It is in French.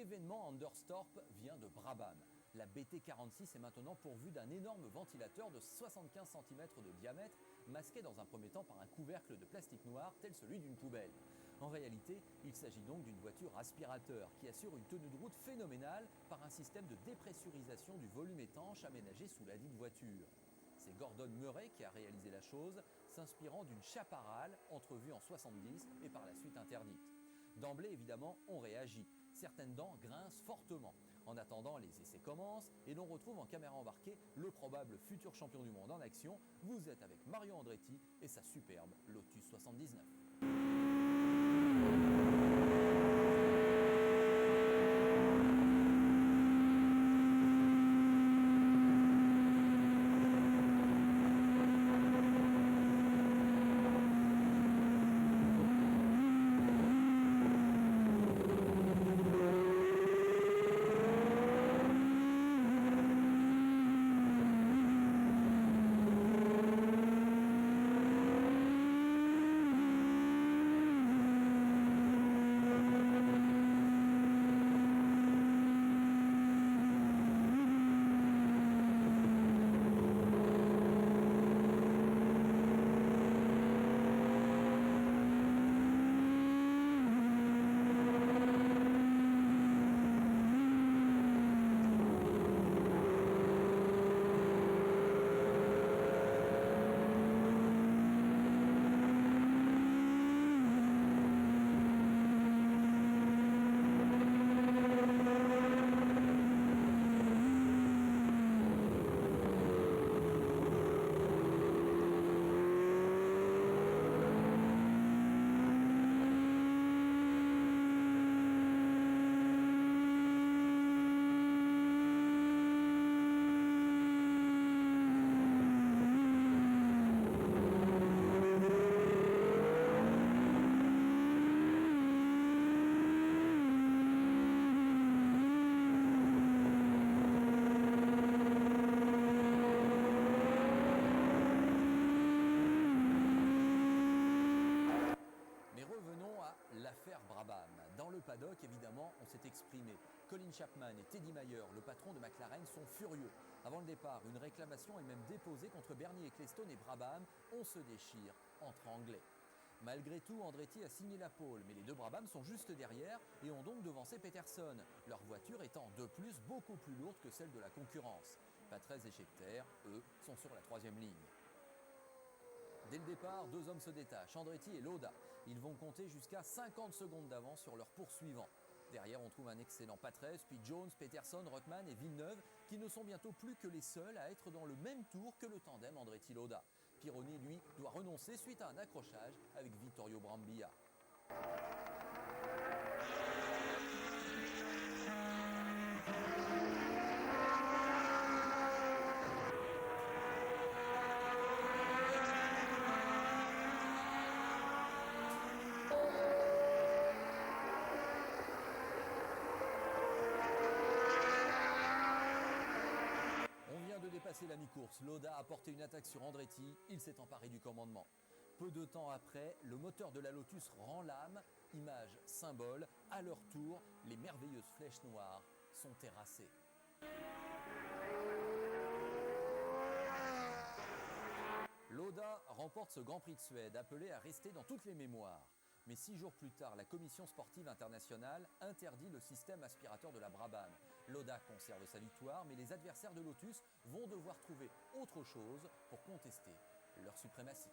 l'événement Anderstorp vient de Brabham. La BT46 est maintenant pourvue d'un énorme ventilateur de 75 cm de diamètre, masqué dans un premier temps par un couvercle de plastique noir tel celui d'une poubelle. En réalité, il s'agit donc d'une voiture aspirateur qui assure une tenue de route phénoménale par un système de dépressurisation du volume étanche aménagé sous ladite voiture. C'est Gordon Murray qui a réalisé la chose, s'inspirant d'une chaparrale entrevue en 70 et par la suite interdite. D'emblée, évidemment, on réagit. Certaines dents grincent fortement. En attendant, les essais commencent et l'on retrouve en caméra embarquée le probable futur champion du monde en action. Vous êtes avec Mario Andretti et sa superbe Lotus 79. Mais revenons à l'affaire Brabham. Dans le paddock, évidemment, on s'est exprimé. Colin Chapman et Teddy Mayer, le patron de McLaren, sont furieux. Avant le départ, une réclamation est même déposée contre Bernie Ecclestone et Brabham. On se déchire entre Anglais. Malgré tout, Andretti a signé la pole, mais les deux Brabham sont juste derrière et ont donc devancé Peterson, leur voiture étant de plus beaucoup plus lourde que celle de la concurrence. Patrese et Scheckter, eux, sont sur la troisième ligne. Dès le départ, deux hommes se détachent, Andretti et Lauda. Ils vont compter jusqu'à 50 secondes d'avance sur leurs poursuivants. Derrière, on trouve un excellent Patrese, puis Jones, Peterson, Rothman et Villeneuve, qui ne sont bientôt plus que les seuls à être dans le même tour que le tandem Andretti-Lauda. Pironi, lui, doit renoncer suite à un accrochage avec Vittorio Brambilla. On vient de dépasser la mi-course, Lauda a porté une attaque sur Andretti, il s'est emparé du commandement. Peu de temps après, le moteur de la Lotus rend l'âme, image symbole, à leur tour, les merveilleuses flèches noires sont terrassées. Lauda remporte ce Grand Prix de Suède, appelé à rester dans toutes les mémoires. Mais 6 jours plus tard, la Commission sportive internationale interdit le système aspirateur de la Brabham. Lauda conserve sa victoire, mais les adversaires de Lotus vont devoir trouver autre chose pour contester leur suprématie.